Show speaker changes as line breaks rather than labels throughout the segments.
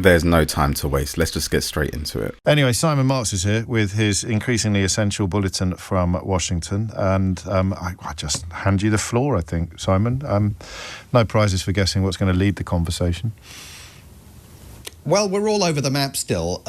There's no time to waste. Let's just get straight into it.
Anyway, Simon Marks is here with his increasingly essential bulletin from Washington. And I just hand you the floor, I think, Simon. No prizes for guessing what's going to lead the conversation.
Well, we're all over the map still,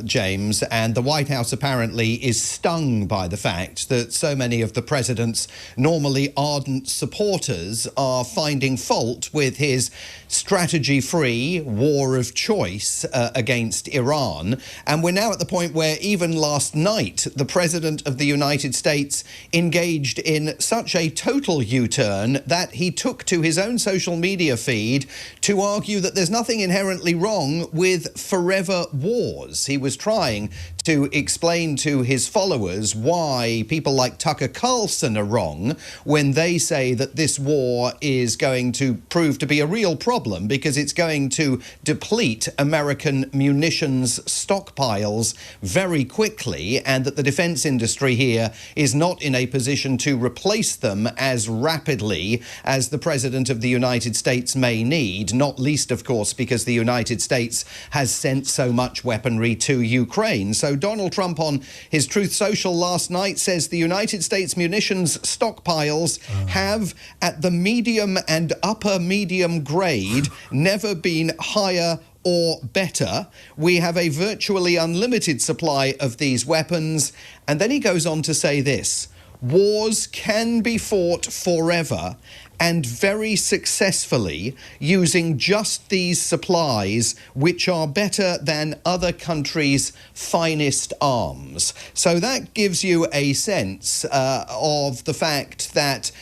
James, and the White House apparently is stung by the fact that so many of the president's normally ardent supporters are finding fault with his strategy-free war of choice against Iran. And we're now at the point where even last night, the President of the United States engaged in such a total U-turn that he took to his own social media feed to argue that there's nothing inherently wrong with forever wars. He was trying to explain to his followers why people like Tucker Carlson are wrong when they say that this war is going to prove to be a real problem because it's going to deplete American munitions stockpiles very quickly, and that the defense industry here is not in a position to replace them as rapidly as the President of the United States may need, not least, of course, because the United States has sent so much weaponry to Ukraine. So Donald Trump on his Truth Social last night says the United States munitions stockpiles have, at the medium and upper medium grade, never been higher or better. We have a virtually unlimited supply of these weapons. And then he goes on to say this: wars can be fought forever and very successfully using just these supplies, which are better than other countries' finest arms. So that gives you a sense of the fact that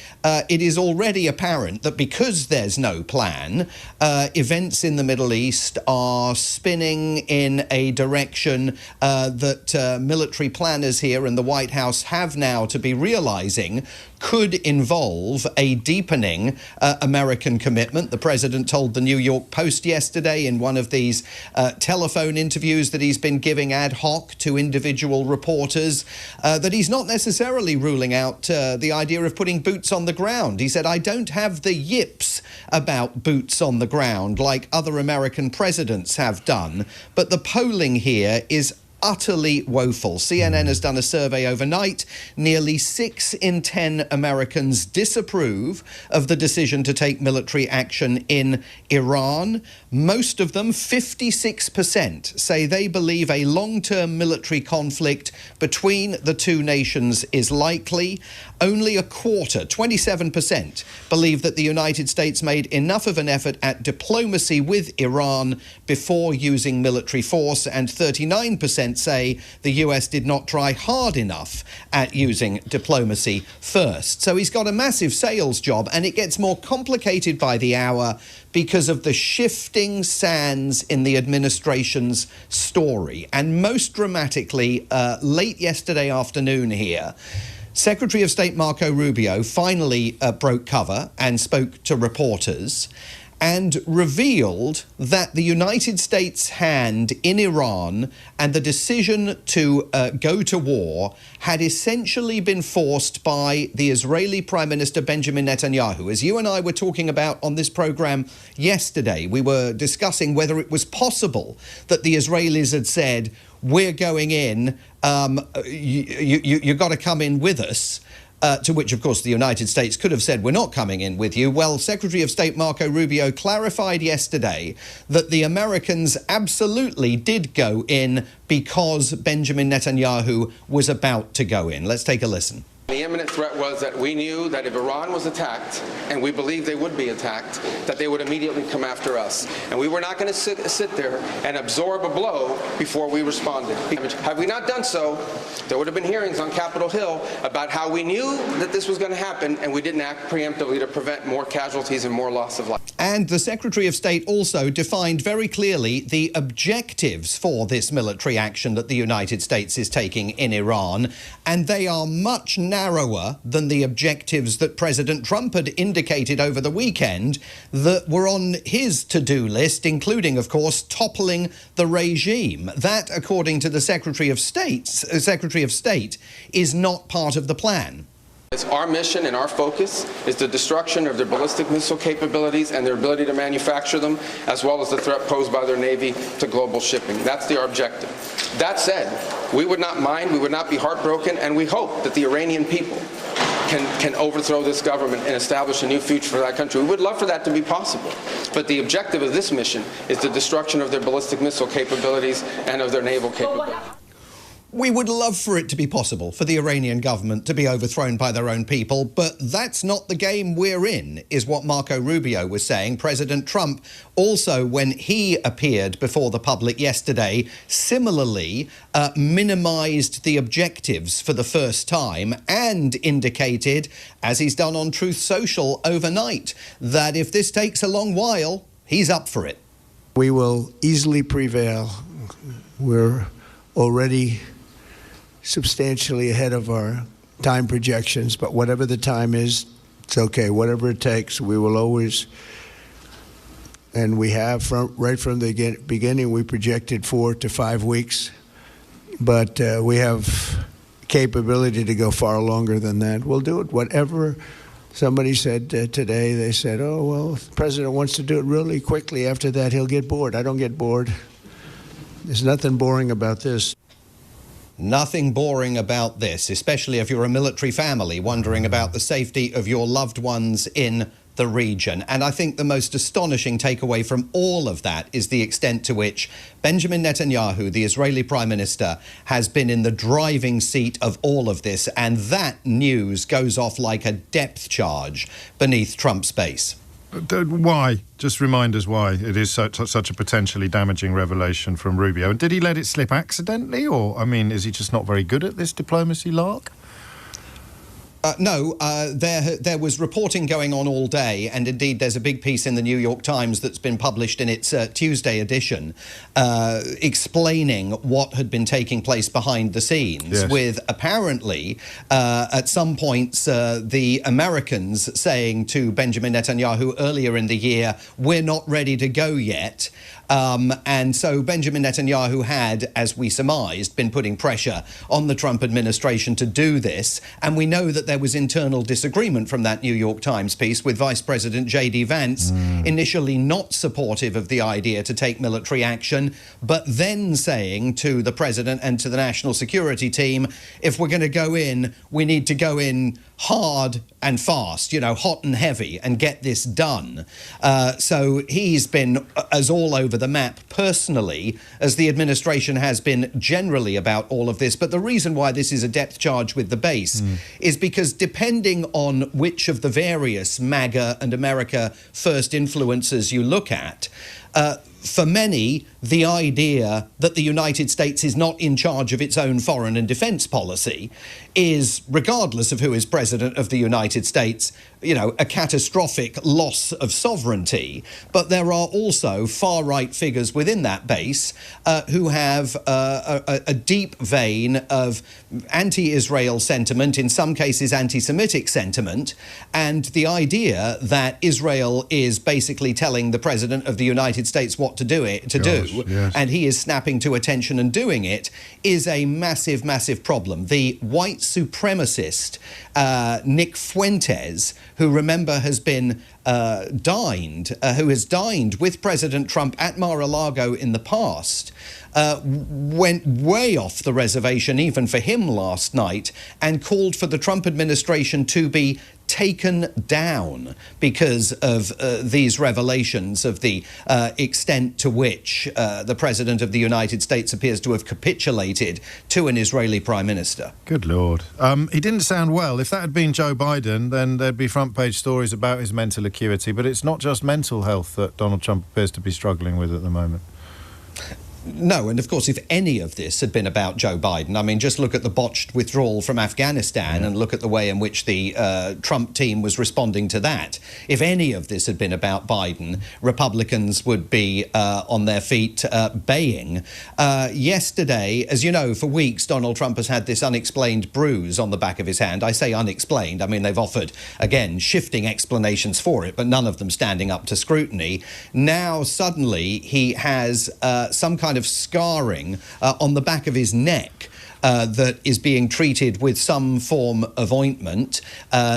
it is already apparent that because there's no plan, events in the Middle East are spinning in a direction that military planners here in the White House have now to be realizing could involve a deepening American commitment. The president told the New York Post yesterday in one of these telephone interviews that he's been giving ad hoc to individual reporters that he's not necessarily ruling out the idea of putting boots on the ground. He said, "I don't have the yips about boots on the ground like other American presidents have done, but the polling here is utterly woeful." CNN has done a survey overnight. Nearly 6 in 10 Americans disapprove of the decision to take military action in Iran. Most of them, 56%, say they believe a long-term military conflict between the two nations is likely. Only a quarter, 27%, believe that the United States made enough of an effort at diplomacy with Iran before using military force, and 39% say the US did not try hard enough at using diplomacy first. So he's got a massive sales job, and it gets more complicated by the hour because of the shifting sands in the administration's story. And most dramatically, late yesterday afternoon here, Secretary of State Marco Rubio finally broke cover and spoke to reporters and revealed that the United States' hand in Iran and the decision to go to war had essentially been forced by the Israeli Prime Minister Benjamin Netanyahu. As you and I were talking about on this program yesterday, we were discussing whether it was possible that the Israelis had said, "We're going in, you got to come in with us." To which, of course, the United States could have said, "We're not coming in with you." Well, Secretary of State Marco Rubio clarified yesterday that the Americans absolutely did go in because Benjamin Netanyahu was about to go in. Let's take a listen.
The imminent threat was that we knew that if Iran was attacked, and we believed they would be attacked, that they would immediately come after us. And we were not going to sit there and absorb a blow before we responded. Had we not done so, there would have been hearings on Capitol Hill about how we knew that this was going to happen, and we didn't act preemptively to prevent more casualties and more loss of life.
And the Secretary of State also defined very clearly the objectives for this military action that the United States is taking in Iran, and they are much narrower than the objectives that President Trump had indicated over the weekend that were on his to-do list, including, of course, toppling the regime. That, according to the Secretary of State, is not part of the plan.
Our mission and our focus is the destruction of their ballistic missile capabilities and their ability to manufacture them, as well as the threat posed by their Navy to global shipping. That's our objective. That said, we would not mind, we would not be heartbroken, and we hope that the Iranian people can overthrow this government and establish a new future for that country. We would love for that to be possible. But the objective of this mission is the destruction of their ballistic missile capabilities and of their naval capabilities.
We would love for it to be possible for the Iranian government to be overthrown by their own people, but that's not the game we're in, is what Marco Rubio was saying. President Trump also, when he appeared before the public yesterday, similarly minimised the objectives for the first time and indicated, as he's done on Truth Social overnight, that if this takes a long while, he's up for it.
We will easily prevail. We're already substantially ahead of our time projections, but whatever the time is, it's okay. Whatever it takes, we will always, and we have right from the beginning, we projected 4 to 5 weeks, but we have capability to go far longer than that. We'll do it. Whatever somebody said today, they said, oh, well, if the president wants to do it really quickly, after that he'll get bored. I don't get bored. There's nothing boring about this.
Nothing boring about this, especially if you're a military family wondering about the safety of your loved ones in the region. And I think the most astonishing takeaway from all of that is the extent to which Benjamin Netanyahu, the Israeli Prime Minister, has been in the driving seat of all of this. And that news goes off like a depth charge beneath Trump's base.
Why? Just remind us why it is such a potentially damaging revelation from Rubio. And did he let it slip accidentally? Or, I mean, is he just not very good at this diplomacy lark?
No, there was reporting going on all day, and indeed there's a big piece in the New York Times that's been published in its Tuesday edition explaining what had been taking place behind the scenes, yes, with apparently at some points the Americans saying to Benjamin Netanyahu earlier in the year, we're not ready to go yet. And so Benjamin Netanyahu had, as we surmised, been putting pressure on the Trump administration to do this. And we know that there was internal disagreement from that New York Times piece, with Vice President J.D. Vance initially not supportive of the idea to take military action, but then saying to the president and to the national security team, if we're going to go in, we need to go in hard and fast, you know, hot and heavy, and get this done. So he's been as all over the map personally as the administration has been generally about all of this. But the reason why this is a depth charge with the base is because depending on which of the various MAGA and America First influencers you look at, for many, the idea that the United States is not in charge of its own foreign and defense policy is, regardless of who is president of the United States, you know, a catastrophic loss of sovereignty. But there are also far-right figures within that base who have a deep vein of anti-Israel sentiment, in some cases anti-Semitic sentiment, and the idea that Israel is basically telling the president of the United States what to do, yes, and he is snapping to attention and doing it, is a massive, massive problem. The white supremacist Nick Fuentes, who, remember, has been who has dined with President Trump at Mar-a-Lago in the past, went way off the reservation even for him last night and called for the Trump administration to be taken down because of these revelations of the extent to which the President of the United States appears to have capitulated to an Israeli Prime Minister.
Good Lord. He didn't sound well. If that had been Joe Biden, then there'd be front-page stories about his mental acuity. But it's not just mental health that Donald Trump appears to be struggling with at the moment.
No, and of course, if any of this had been about Joe Biden, I mean, just look at the botched withdrawal from Afghanistan and look at the way in which the Trump team was responding to that. If any of this had been about Biden, Republicans would be on their feet baying. Yesterday, as you know, for weeks, Donald Trump has had this unexplained bruise on the back of his hand. I say unexplained. I mean, they've offered, again, shifting explanations for it, but none of them standing up to scrutiny. Now, suddenly, he has some kind of scarring on the back of his neck, that is being treated with some form of ointment.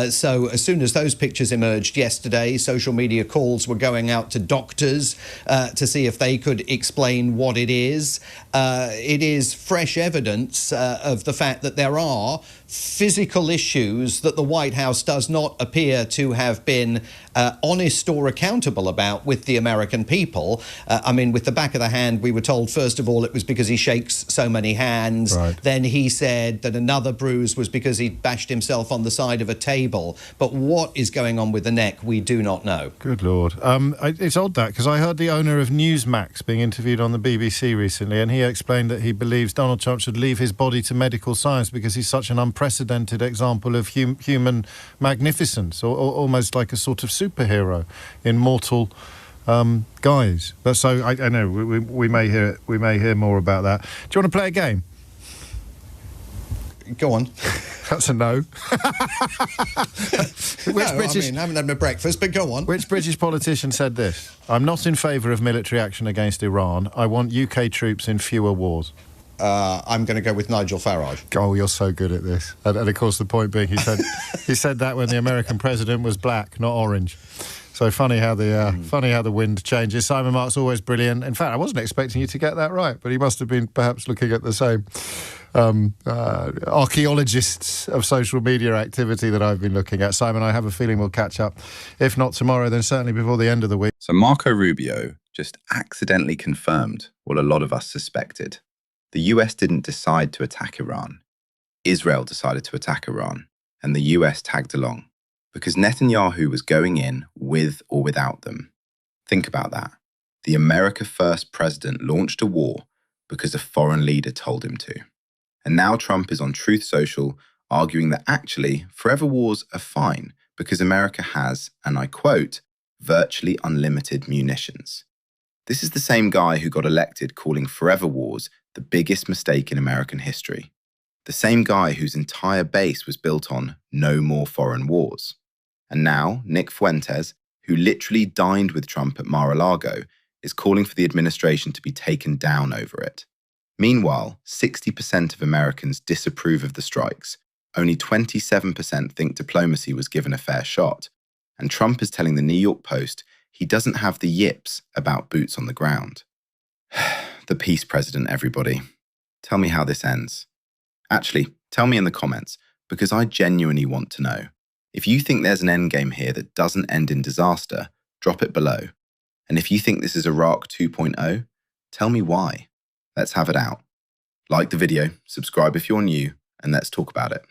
So as soon as those pictures emerged yesterday, social media calls were going out to doctors to see if they could explain what it is. It is fresh evidence of the fact that there are physical issues that the White House does not appear to have been honest or accountable about with the American people. I mean, with the back of the hand, we were told, first of all, it was because he shakes so many hands.
Right.
Then he said that another bruise was because he bashed himself on the side of a table. But what is going on with the neck, we do not know.
Good Lord. It's odd that, because I heard the owner of Newsmax being interviewed on the BBC recently, and he explained that he believes Donald Trump should leave his body to medical science because he's such an unprecedented example of human magnificence, or almost like a sort of superhero in mortal guise. But so I know we may hear more about that. Do you want to play a game?
Go on.
That's a no.
I haven't had my breakfast, but go on.
Which British politician said this? I'm not in favour of military action against Iran. I want UK troops in fewer wars.
I'm going to go with Nigel Farage.
Oh, you're so good at this. And of course, the point being, he said that when the American president was black, not orange. So funny how the wind changes. Simon Mark's always brilliant. In fact, I wasn't expecting you to get that right, but he must have been perhaps looking at the same archaeologists of social media activity that I've been looking at. Simon, I have a feeling we'll catch up. If not tomorrow, then certainly before the end of the week.
So Marco Rubio just accidentally confirmed what a lot of us suspected. The US didn't decide to attack Iran. Israel decided to attack Iran, and the US tagged along, because Netanyahu was going in with or without them. Think about that. The America First president launched a war because a foreign leader told him to. And now Trump is on Truth Social arguing that actually forever wars are fine because America has, and I quote, virtually unlimited munitions. This is the same guy who got elected calling forever wars the biggest mistake in American history. The same guy whose entire base was built on no more foreign wars. And now Nick Fuentes, who literally dined with Trump at Mar-a-Lago, is calling for the administration to be taken down over it. Meanwhile, 60% of Americans disapprove of the strikes. Only 27% think diplomacy was given a fair shot. And Trump is telling the New York Post he doesn't have the yips about boots on the ground. The peace president, everybody. Tell me how this ends. Actually, tell me in the comments, because I genuinely want to know. If you think there's an endgame here that doesn't end in disaster, drop it below. And if you think this is Iraq 2.0, tell me why. Let's have it out. Like the video, subscribe if you're new, and let's talk about it.